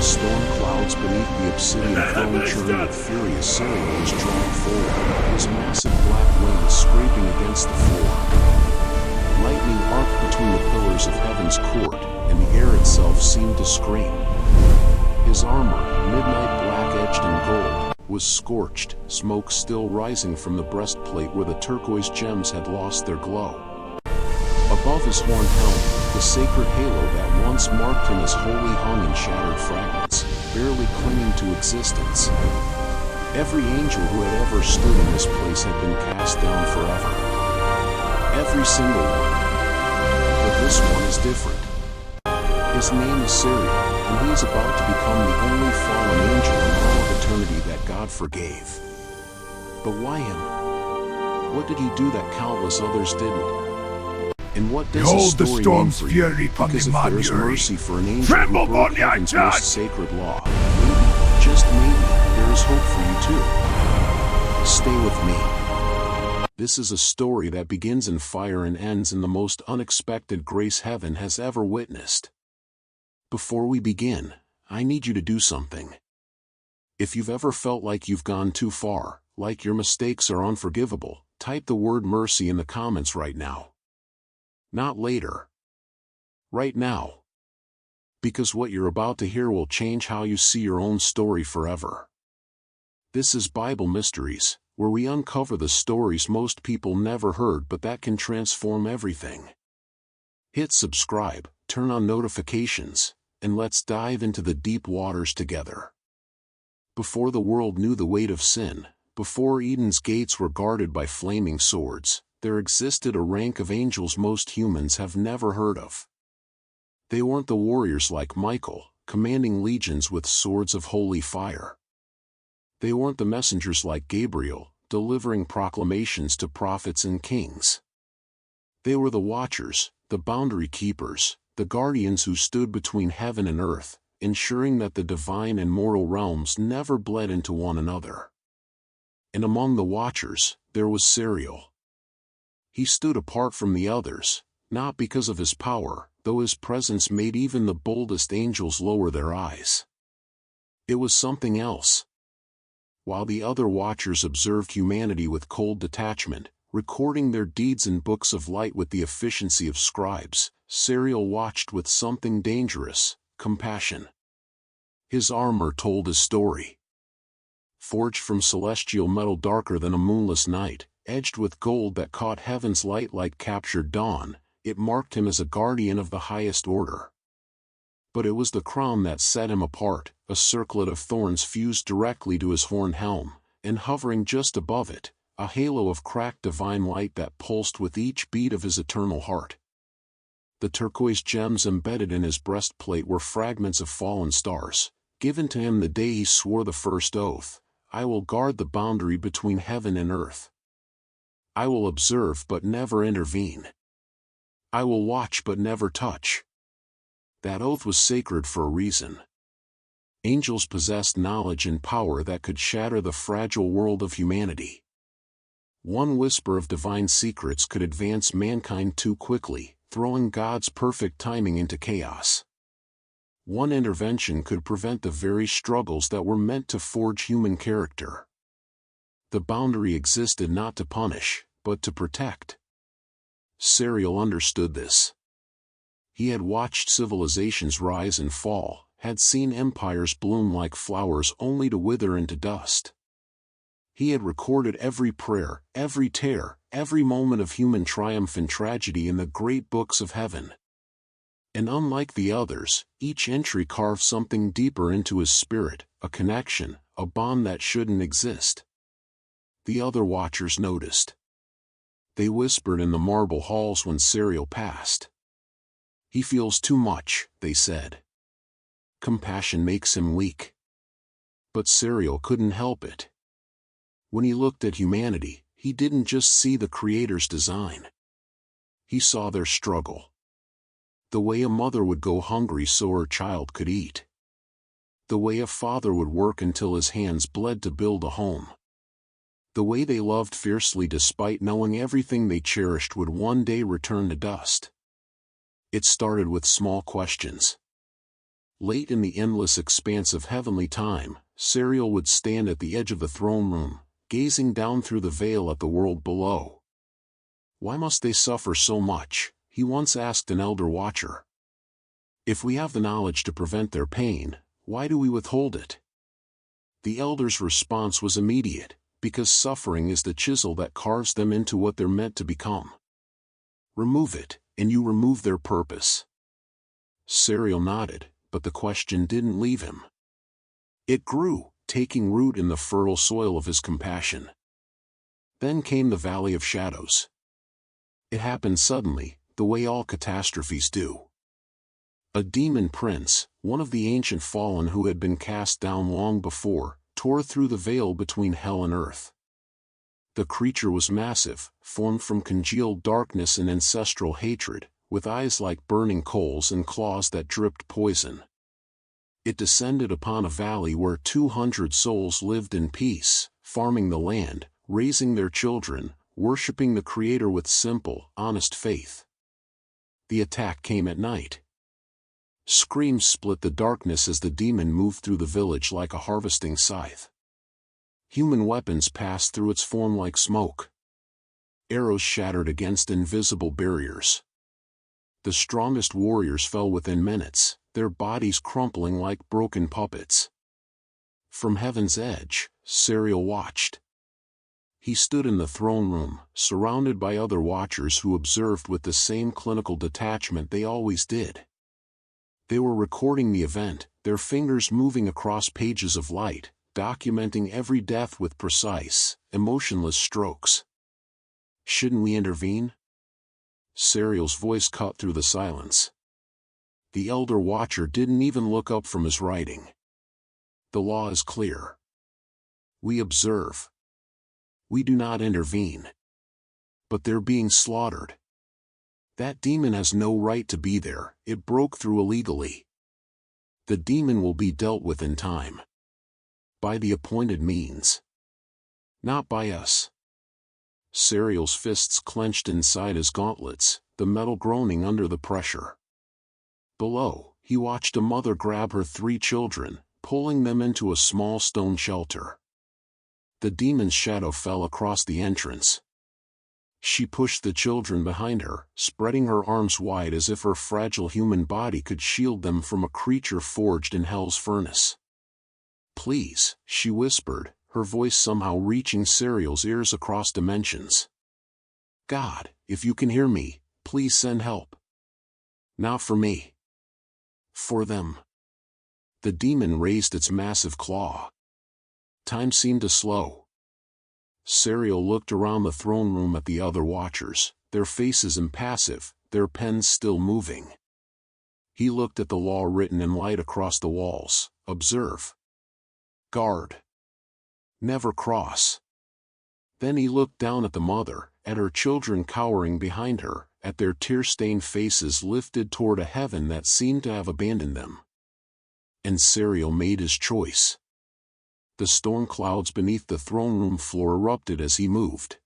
the storm clouds beneath the obsidian throne churned with fury as Sariel was drawn forward, his massive black wings scraping against the floor. Lightning arced between the pillars of heaven's court, and the air itself seemed to scream. His armor, midnight black-edged in gold, was scorched, smoke still rising from the breastplate where the turquoise gems had lost their glow. Above his horned helmet, the sacred halo that once marked him as holy hung in shattered fragments, barely clinging to existence. Every angel who had ever stood in this place had been cast down forever. Every single one. But this one is different. His name is Sariel, and he is about to become the only fallen angel in all of eternity that God forgave. But why him? What did he do that countless others didn't? And what does Behold the his story storm's mean for you? fury from Because the if there is Manuary. mercy for an angel Tremble, who broke Bonnie, heaven's judge! most sacred law, maybe, just maybe, there is hope for you too. Stay with me. This is a story that begins in fire and ends in the most unexpected grace heaven has ever witnessed. Before we begin, I need you to do something. If you've ever felt like you've gone too far, like your mistakes are unforgivable, type the word mercy in the comments right now. Not later. Right now. Because what you're about to hear will change how you see your own story forever. This is Bible Mysteries, where we uncover the stories most people never heard but that can transform everything. Hit subscribe, turn on notifications, and let's dive into the deep waters together. Before the world knew the weight of sin, before Eden's gates were guarded by flaming swords, there existed a rank of angels most humans have never heard of. They weren't the warriors like Michael, commanding legions with swords of holy fire. They weren't the messengers like Gabriel, delivering proclamations to prophets and kings. They were the watchers, the boundary keepers, the guardians who stood between heaven and earth, ensuring that the divine and mortal realms never bled into one another. And among the watchers, there was Sariel. He stood apart from the others, not because of his power, though his presence made even the boldest angels lower their eyes. It was something else. While the other watchers observed humanity with cold detachment, recording their deeds in books of light with the efficiency of scribes, Sariel watched with something dangerous, compassion. His armor told his story. Forged from celestial metal darker than a moonless night, edged with gold that caught heaven's light like captured dawn, it marked him as a guardian of the highest order. But it was the crown that set him apart, a circlet of thorns fused directly to his horned helm, and hovering just above it, a halo of cracked divine light that pulsed with each beat of his eternal heart. The turquoise gems embedded in his breastplate were fragments of fallen stars, given to him the day he swore the first oath, I will guard the boundary between heaven and earth. I will observe but never intervene. I will watch but never touch. That oath was sacred for a reason. Angels possessed knowledge and power that could shatter the fragile world of humanity. One whisper of divine secrets could advance mankind too quickly, throwing God's perfect timing into chaos. One intervention could prevent the very struggles that were meant to forge human character. The boundary existed not to punish, but to protect. Sariel understood this. He had watched civilizations rise and fall, had seen empires bloom like flowers only to wither into dust. He had recorded every prayer, every tear, every moment of human triumph and tragedy in the great books of heaven. And unlike the others, each entry carved something deeper into his spirit, a connection, a bond that shouldn't exist. The other watchers noticed. They whispered in the marble halls when Sariel passed. He feels too much, they said. Compassion makes him weak. But Sariel couldn't help it. When he looked at humanity, he didn't just see the Creator's design. He saw their struggle. The way a mother would go hungry so her child could eat. The way a father would work until his hands bled to build a home. The way they loved fiercely despite knowing everything they cherished would one day return to dust. It started with small questions. Late in the endless expanse of heavenly time, Sariel would stand at the edge of the throne room, gazing down through the veil at the world below. "Why must they suffer so much?" he once asked an elder watcher. "If we have the knowledge to prevent their pain, why do we withhold it?" The elder's response was immediate: because suffering is the chisel that carves them into what they're meant to become. Remove it, and you remove their purpose. Sariel nodded, but the question didn't leave him. It grew, taking root in the fertile soil of his compassion. Then came the Valley of Shadows. It happened suddenly, the way all catastrophes do. A demon prince, one of the ancient fallen who had been cast down long before, tore through the veil between hell and earth. The creature was massive, formed from congealed darkness and ancestral hatred, with eyes like burning coals and claws that dripped poison. It descended upon a valley where 200 souls lived in peace, farming the land, raising their children, worshipping the Creator with simple, honest faith. The attack came at night. Screams split the darkness as the demon moved through the village like a harvesting scythe. Human weapons passed through its form like smoke. Arrows shattered against invisible barriers. The strongest warriors fell within minutes, their bodies crumpling like broken puppets. From heaven's edge, Sariel watched. He stood in the throne room, surrounded by other watchers who observed with the same clinical detachment they always did. They were recording the event, their fingers moving across pages of light, documenting every death with precise, emotionless strokes. "Shouldn't we intervene?" Sariel's voice cut through the silence. The elder watcher didn't even look up from his writing. "The law is clear. We observe. We do not intervene. But they're being slaughtered. That demon has no right to be there, it broke through illegally. The demon will be dealt with in time. By the appointed means. Not by us." Sariel's fists clenched inside his gauntlets, the metal groaning under the pressure. Below, he watched a mother grab her 3 children, pulling them into a small stone shelter. The demon's shadow fell across the entrance. She pushed the children behind her, spreading her arms wide as if her fragile human body could shield them from a creature forged in hell's furnace. "Please," she whispered, her voice somehow reaching Sariel's ears across dimensions. "God, if you can hear me, please send help. Not for me. For them." The demon raised its massive claw. Time seemed to slow. Sariel looked around the throne room at the other watchers, their faces impassive, their pens still moving. He looked at the law written in light across the walls: observe. Guard. Never cross. Then he looked down at the mother, at her children cowering behind her, at their tear-stained faces lifted toward a heaven that seemed to have abandoned them. And Sariel made his choice. The storm clouds beneath the throne room floor erupted as he moved.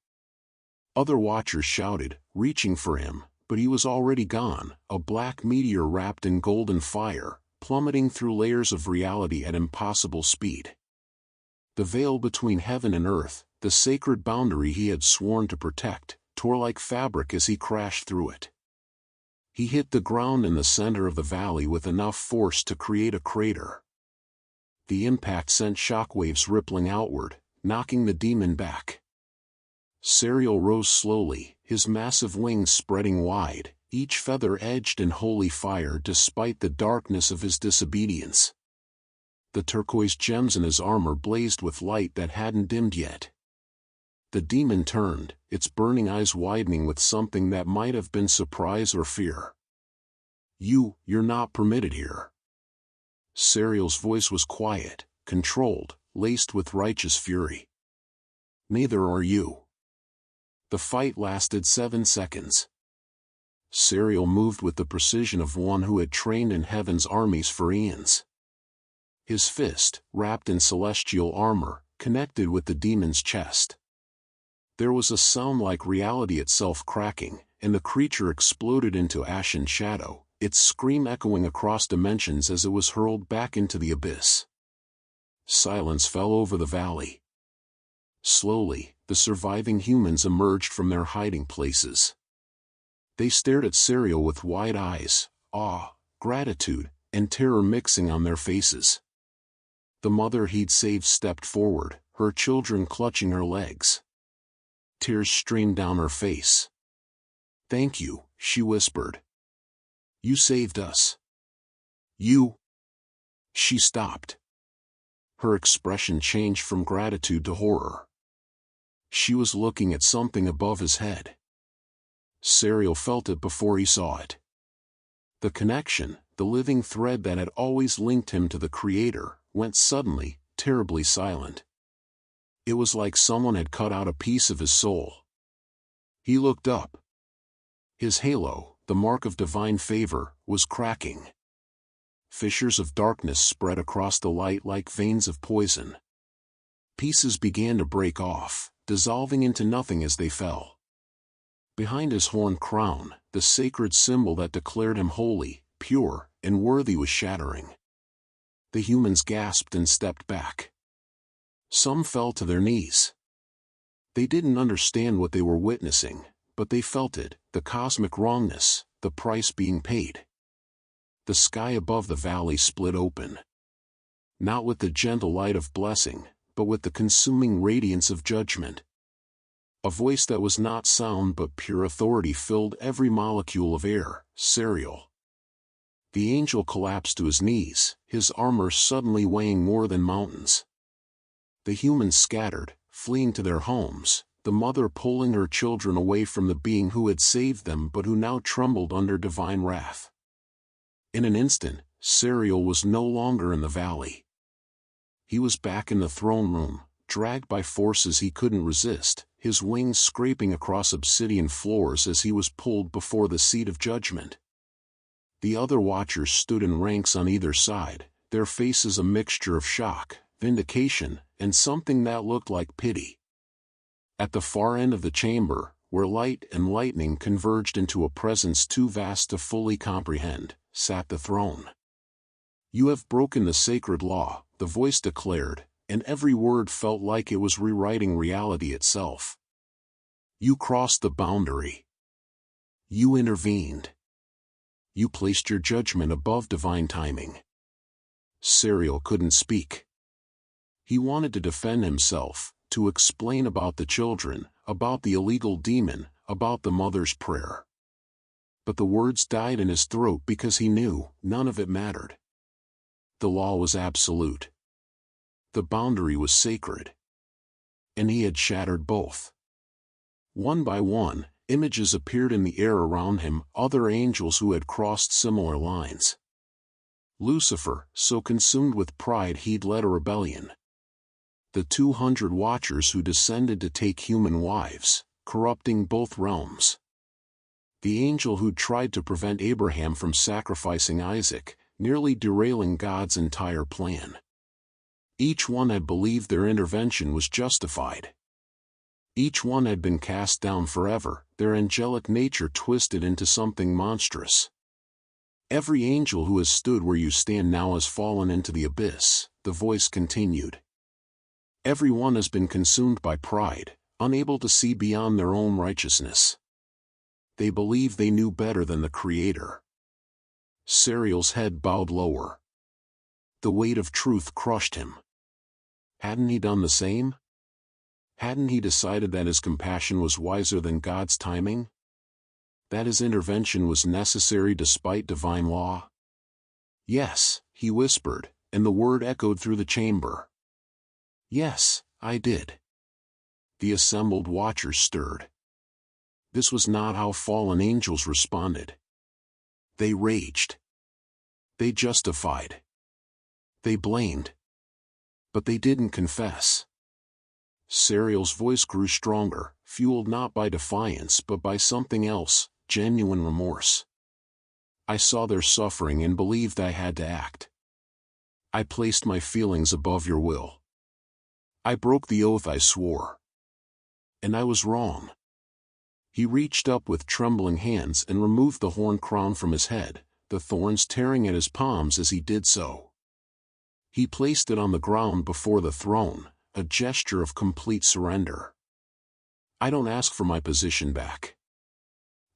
Other watchers shouted, reaching for him, but he was already gone, a black meteor wrapped in golden fire, plummeting through layers of reality at impossible speed. The veil between heaven and earth, the sacred boundary he had sworn to protect, tore like fabric as he crashed through it. He hit the ground in the center of the valley with enough force to create a crater. The impact sent shockwaves rippling outward, knocking the demon back. Sariel rose slowly, his massive wings spreading wide, each feather edged in holy fire despite the darkness of his disobedience. The turquoise gems in his armor blazed with light that hadn't dimmed yet. The demon turned, its burning eyes widening with something that might have been surprise or fear. You're not permitted here." Sariel's voice was quiet, controlled, laced with righteous fury. "Neither are you." The fight lasted 7 seconds. Sariel moved with the precision of one who had trained in heaven's armies for eons. His fist, wrapped in celestial armor, connected with the demon's chest. There was a sound like reality itself cracking, and the creature exploded into ashen shadow, its scream echoing across dimensions as it was hurled back into the abyss. Silence fell over the valley. Slowly, the surviving humans emerged from their hiding places. They stared at Sariel with wide eyes, awe, gratitude, and terror mixing on their faces. The mother he'd saved stepped forward, her children clutching her legs. Tears streamed down her face. "Thank you," she whispered. "You saved us." "You..." She stopped. Her expression changed from gratitude to horror. She was looking at something above his head. Sariel felt it before he saw it. The connection, the living thread that had always linked him to the Creator, went suddenly, terribly silent. It was like someone had cut out a piece of his soul. He looked up. His halo, the mark of divine favor, was cracking. Fissures of darkness spread across the light like veins of poison. Pieces began to break off, dissolving into nothing as they fell. Behind his horn crown, the sacred symbol that declared him holy, pure, and worthy was shattering. The humans gasped and stepped back. Some fell to their knees. They didn't understand what they were witnessing, but they felt it, the cosmic wrongness, the price being paid. The sky above the valley split open. Not with the gentle light of blessing, but with the consuming radiance of judgment. A voice that was not sound but pure authority filled every molecule of air. "Sariel." The angel collapsed to his knees, his armor suddenly weighing more than mountains. The humans scattered, fleeing to their homes, the mother pulling her children away from the being who had saved them but who now trembled under divine wrath. In an instant, Sariel was no longer in the valley. He was back in the throne room, dragged by forces he couldn't resist, his wings scraping across obsidian floors as he was pulled before the seat of judgment. The other watchers stood in ranks on either side, their faces a mixture of shock, vindication, and something that looked like pity. At the far end of the chamber, where light and lightning converged into a presence too vast to fully comprehend, sat the throne. "You have broken the sacred law," the voice declared, and every word felt like it was rewriting reality itself. "You crossed the boundary. You intervened. You placed your judgment above divine timing." Sariel couldn't speak. He wanted to defend himself, to explain about the children, about the illegal demon, about the mother's prayer. But the words died in his throat because he knew none of it mattered. The law was absolute. The boundary was sacred. And he had shattered both. One by one, images appeared in the air around him, other angels who had crossed similar lines. Lucifer, so consumed with pride he'd led a rebellion. The 200 watchers who descended to take human wives, corrupting both realms. The angel who tried to prevent Abraham from sacrificing Isaac, nearly derailing God's entire plan. Each one had believed their intervention was justified. Each one had been cast down forever, their angelic nature twisted into something monstrous. "Every angel who has stood where you stand now has fallen into the abyss," the voice continued. "Every one has been consumed by pride, unable to see beyond their own righteousness. They believed they knew better than the Creator." Sariel's head bowed lower. The weight of truth crushed him. Hadn't he done the same? Hadn't he decided that his compassion was wiser than God's timing? That his intervention was necessary despite divine law? "Yes," he whispered, and the word echoed through the chamber. "Yes, I did." The assembled watchers stirred. This was not how fallen angels responded. They raged. They justified. They blamed. But they didn't confess. Sariel's voice grew stronger, fueled not by defiance but by something else, genuine remorse. "I saw their suffering and believed I had to act. I placed my feelings above your will. I broke the oath I swore. And I was wrong." He reached up with trembling hands and removed the horn crown from his head, the thorns tearing at his palms as he did so. He placed it on the ground before the throne, a gesture of complete surrender. I don't ask for my position back.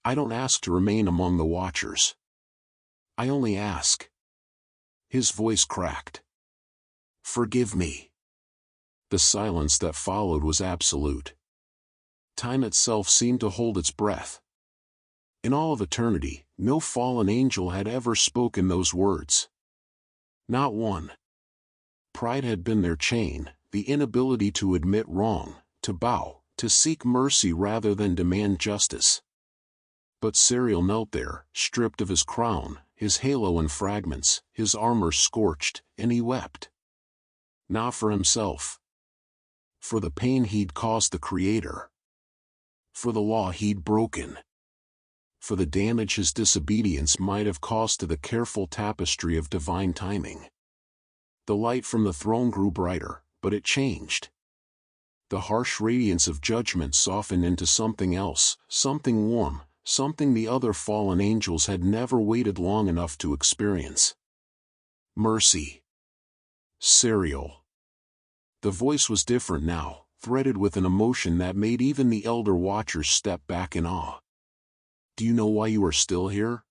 I don't ask to remain among the watchers. I only ask. His voice cracked. Forgive me. The silence that followed was absolute. Time itself seemed to hold its breath. In all of eternity, no fallen angel had ever spoken those words. Not one. Pride had been their chain, the inability to admit wrong, to bow, to seek mercy rather than demand justice. But Sariel knelt there, stripped of his crown, his halo in fragments, his armor scorched, and he wept. Not for himself. For the pain he'd caused the Creator. For the law he'd broken. For the damage his disobedience might have caused to the careful tapestry of divine timing. The light from the throne grew brighter, but it changed. The harsh radiance of judgment softened into something else, something warm, something the other fallen angels had never waited long enough to experience. Mercy. Sariel. The voice was different now, threaded with an emotion that made even the elder watchers step back in awe. Do you know why you are still here?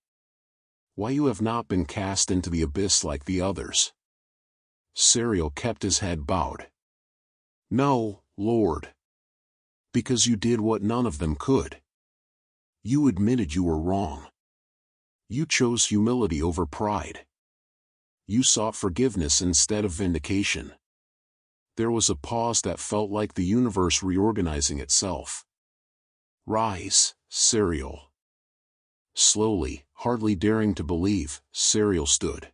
Why you have not been cast into the abyss like the others? Sariel kept his head bowed. No, Lord. Because you did what none of them could. You admitted you were wrong. You chose humility over pride. You sought forgiveness instead of vindication. There was a pause that felt like the universe reorganizing itself. Rise, Sariel. Slowly, hardly daring to believe, Sariel stood.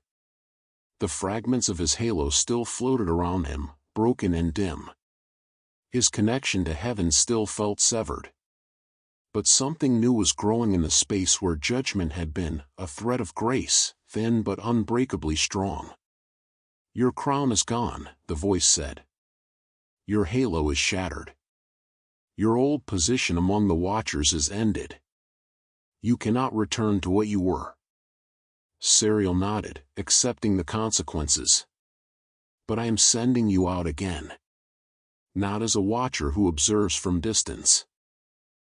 The fragments of his halo still floated around him, broken and dim. His connection to heaven still felt severed. But something new was growing in the space where judgment had been, a thread of grace, thin but unbreakably strong. Your crown is gone, the voice said. Your halo is shattered. Your old position among the watchers is ended. You cannot return to what you were. Sariel nodded, accepting the consequences. But I am sending you out again. Not as a watcher who observes from distance.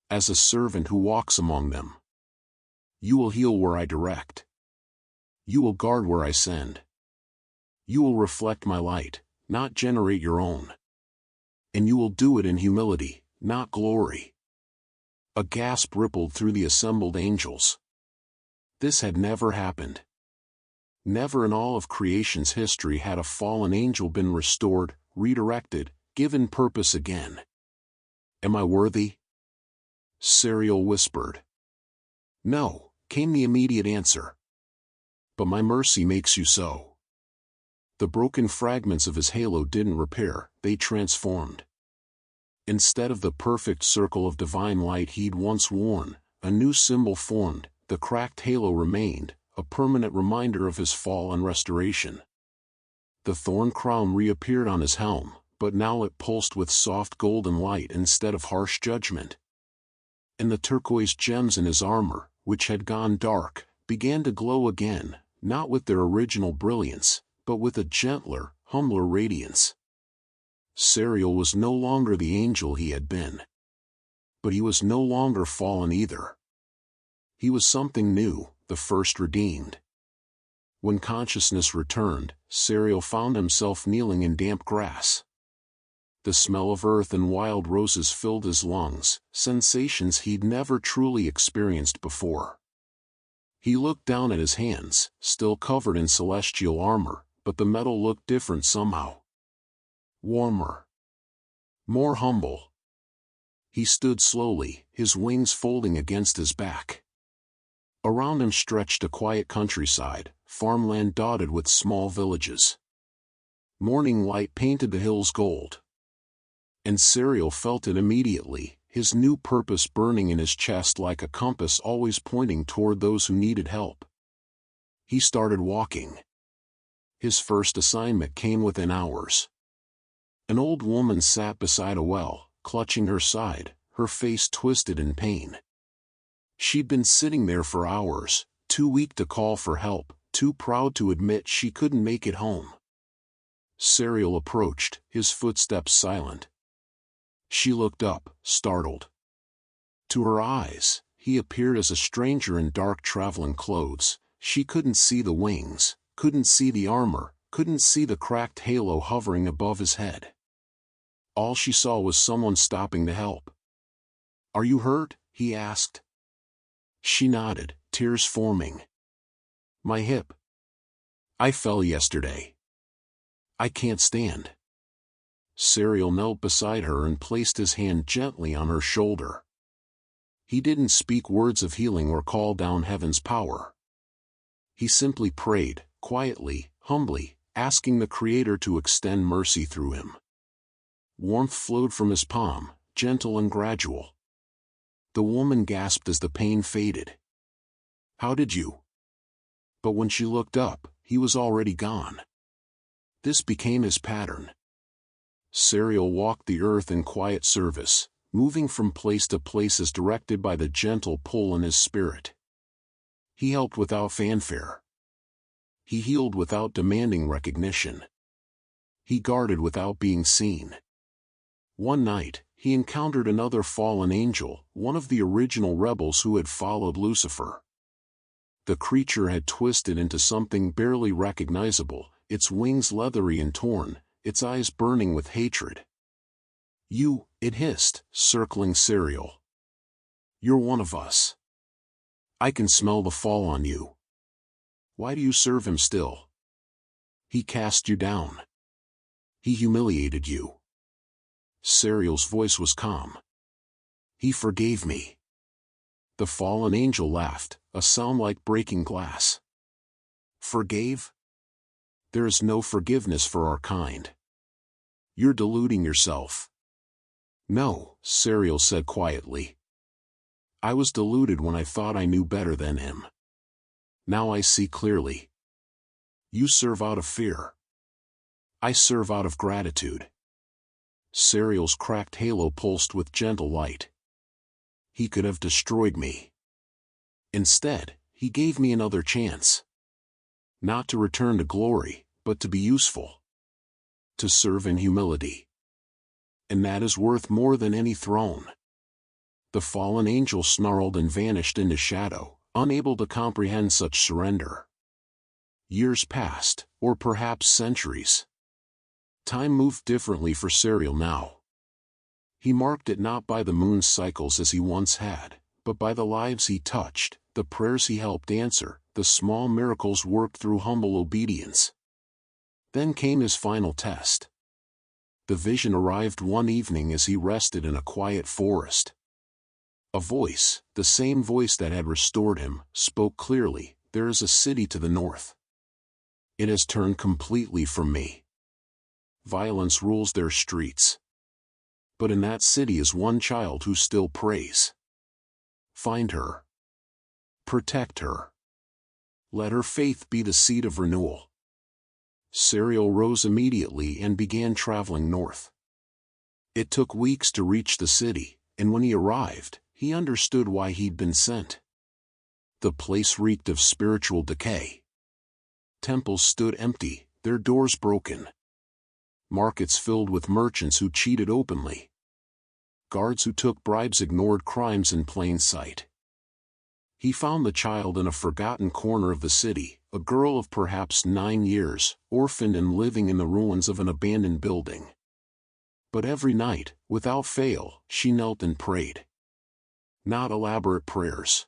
As a servant who walks among them. You will heal where I direct. You will guard where I send. You will reflect my light, not generate your own. And you will do it in humility, not glory. A gasp rippled through the assembled angels. This had never happened. Never in all of creation's history had a fallen angel been restored, redirected, given purpose again. Am I worthy? Sariel whispered. No, came the immediate answer. But my mercy makes you so. The broken fragments of his halo didn't repair, they transformed. Instead of the perfect circle of divine light he'd once worn, a new symbol formed. The cracked halo remained, a permanent reminder of his fall and restoration. The thorn crown reappeared on his helm, but now it pulsed with soft golden light instead of harsh judgment. And the turquoise gems in his armor, which had gone dark, began to glow again, not with their original brilliance, but with a gentler, humbler radiance. Sariel was no longer the angel he had been. But he was no longer fallen either. He was something new, the first redeemed. When consciousness returned, Sariel found himself kneeling in damp grass. The smell of earth and wild roses filled his lungs, sensations he'd never truly experienced before. He looked down at his hands, still covered in celestial armor, but the metal looked different somehow. Warmer. More humble. He stood slowly, his wings folding against his back. Around him stretched a quiet countryside, farmland dotted with small villages. Morning light painted the hills gold. And Sariel felt it immediately, his new purpose burning in his chest like a compass always pointing toward those who needed help. He started walking. His first assignment came within hours. An old woman sat beside a well, clutching her side, her face twisted in pain. She'd been sitting there for hours, too weak to call for help, too proud to admit she couldn't make it home. Sariel approached, his footsteps silent. She looked up, startled. To her eyes, he appeared as a stranger in dark traveling clothes. She couldn't see the wings, couldn't see the armor, couldn't see the cracked halo hovering above his head. All she saw was someone stopping to help. "Are you hurt?" he asked. She nodded, tears forming. "My hip. I fell yesterday. I can't stand." Sariel knelt beside her and placed his hand gently on her shoulder. He didn't speak words of healing or call down heaven's power. He simply prayed, quietly, humbly, asking the Creator to extend mercy through him. Warmth flowed from his palm, gentle and gradual. The woman gasped as the pain faded. "How did you?" But when she looked up, he was already gone. This became his pattern. Sariel walked the earth in quiet service, moving from place to place as directed by the gentle pull in his spirit. He helped without fanfare. He healed without demanding recognition. He guarded without being seen. One night, he encountered another fallen angel, one of the original rebels who had followed Lucifer. The creature had twisted into something barely recognizable, its wings leathery and torn, its eyes burning with hatred. "You," it hissed, circling Sariel. "You're one of us. I can smell the fall on you. Why do you serve him still? He cast you down. He humiliated you." Sariel's voice was calm. "He forgave me." The fallen angel laughed, a sound like breaking glass. "Forgave? There is no forgiveness for our kind. You're deluding yourself." "No," Sariel said quietly. "I was deluded when I thought I knew better than him. Now I see clearly. You serve out of fear. I serve out of gratitude." Sariel's cracked halo pulsed with gentle light. "He could have destroyed me. Instead, he gave me another chance. Not to return to glory, but to be useful. To serve in humility. And that is worth more than any throne." The fallen angel snarled and vanished into shadow, unable to comprehend such surrender. Years passed, or perhaps centuries. Time moved differently for Sariel now. He marked it not by the moon's cycles as he once had, but by the lives he touched, the prayers he helped answer, the small miracles worked through humble obedience. Then came his final test. The vision arrived one evening as he rested in a quiet forest. A voice, the same voice that had restored him, spoke clearly, "There is a city to the north. It has turned completely from me. Violence rules their streets. But in that city is one child who still prays. Find her. Protect her. Let her faith be the seed of renewal." Sariel rose immediately and began traveling north. It took weeks to reach the city, and when he arrived, he understood why he'd been sent. The place reeked of spiritual decay. Temples stood empty, their doors broken. Markets filled with merchants who cheated openly. Guards who took bribes ignored crimes in plain sight. He found the child in a forgotten corner of the city, a girl of perhaps 9 years, orphaned and living in the ruins of an abandoned building. But every night, without fail, she knelt and prayed. Not elaborate prayers.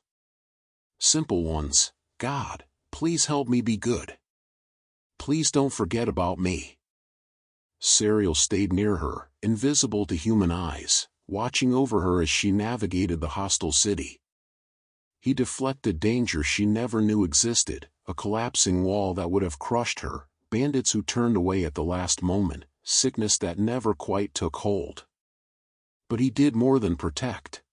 Simple ones. "God, please help me be good. Please don't forget about me." Sariel stayed near her, invisible to human eyes, watching over her as she navigated the hostile city. He deflected danger she never knew existed, a collapsing wall that would have crushed her, bandits who turned away at the last moment, sickness that never quite took hold. But he did more than protect.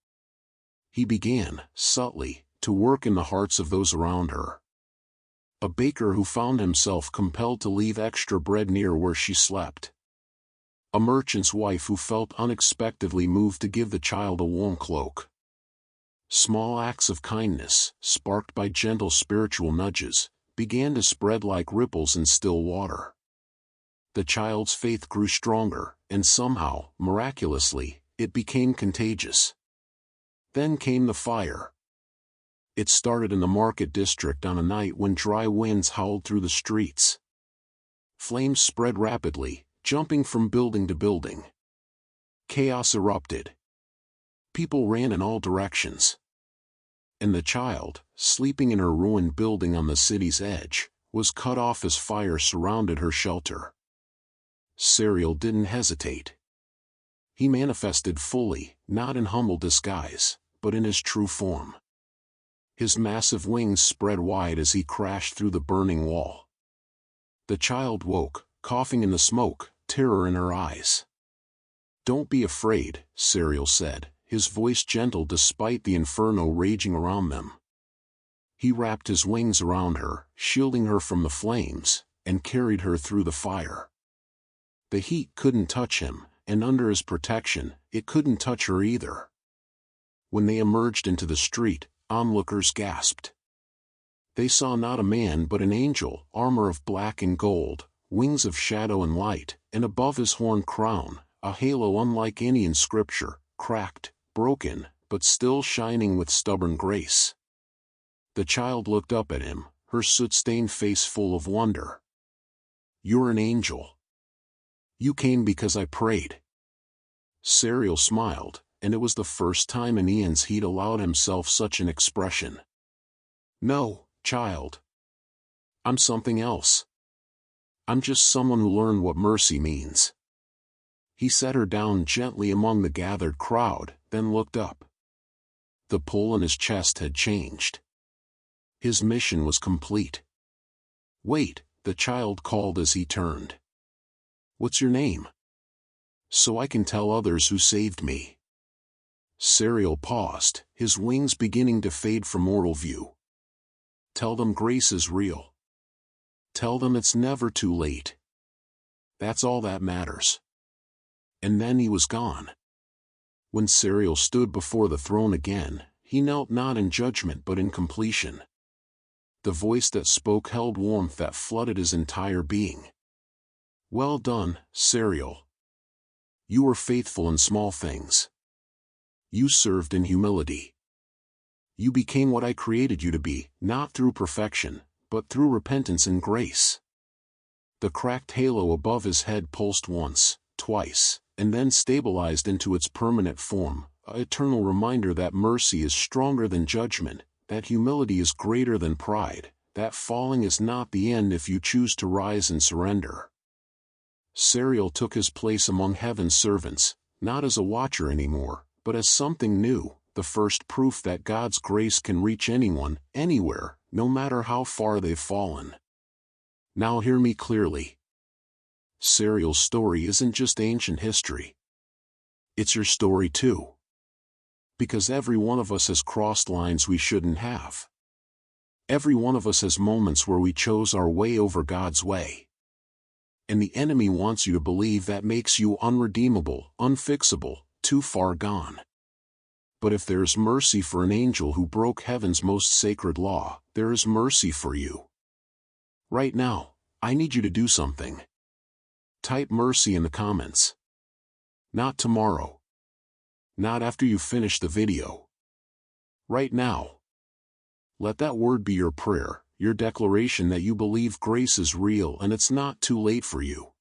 He began, subtly, to work in the hearts of those around her. A baker who found himself compelled to leave extra bread near where she slept. A merchant's wife who felt unexpectedly moved to give the child a warm cloak. Small acts of kindness, sparked by gentle spiritual nudges, began to spread like ripples in still water. The child's faith grew stronger, and somehow, miraculously, it became contagious. Then came the fire. It started in the market district on a night when dry winds howled through the streets. Flames spread rapidly, jumping from building to building. Chaos erupted. People ran in all directions. And the child, sleeping in her ruined building on the city's edge, was cut off as fire surrounded her shelter. Sariel didn't hesitate. He manifested fully, not in humble disguise, but in his true form. His massive wings spread wide as he crashed through the burning wall. The child woke, coughing in the smoke, terror in her eyes. "Don't be afraid," Sariel said, his voice gentle despite the inferno raging around them. He wrapped his wings around her, shielding her from the flames, and carried her through the fire. The heat couldn't touch him, and under his protection, it couldn't touch her either. When they emerged into the street, onlookers gasped. They saw not a man but an angel, armor of black and gold, wings of shadow and light, and above his horn crown, a halo unlike any in scripture, cracked, broken, but still shining with stubborn grace. The child looked up at him, her soot-stained face full of wonder. "You're an angel. You came because I prayed." Sariel smiled, and it was the first time in eons he'd allowed himself such an expression. "No, child. I'm something else. I'm just someone who learned what mercy means." He set her down gently among the gathered crowd, then looked up. The pull in his chest had changed. His mission was complete. "Wait," the child called as he turned. "What's your name? So I can tell others who saved me." Sariel paused, his wings beginning to fade from mortal view. "Tell them grace is real. Tell them it's never too late. That's all that matters." And then he was gone. When Sariel stood before the throne again, he knelt not in judgment but in completion. The voice that spoke held warmth that flooded his entire being. "Well done, Sariel. You were faithful in small things. You served in humility. You became what I created you to be, not through perfection, but through repentance and grace." The cracked halo above his head pulsed once, twice, and then stabilized into its permanent form, an eternal reminder that mercy is stronger than judgment, that humility is greater than pride, that falling is not the end if you choose to rise and surrender. Sariel took his place among heaven's servants, not as a watcher anymore, but as something new, the first proof that God's grace can reach anyone, anywhere, no matter how far they've fallen. Now hear me clearly. Sariel's story isn't just ancient history. It's your story too. Because every one of us has crossed lines we shouldn't have. Every one of us has moments where we chose our way over God's way. And the enemy wants you to believe that makes you unredeemable, unfixable, too far gone. But if there is mercy for an angel who broke heaven's most sacred law, there is mercy for you. Right now, I need you to do something. Type mercy in the comments. Not tomorrow. Not after you finish the video. Right now. Let that word be your prayer, your declaration that you believe grace is real and it's not too late for you.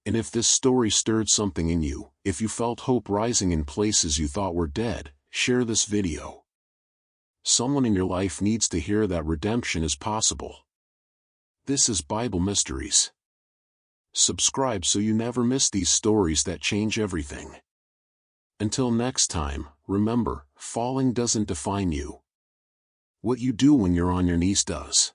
And if this story stirred something in you, if you felt hope rising in places you thought were dead, share this video. Someone in your life needs to hear that redemption is possible. This is Bible Mysteries. Subscribe so you never miss these stories that change everything. Until next time, remember, falling doesn't define you. What you do when you're on your knees does.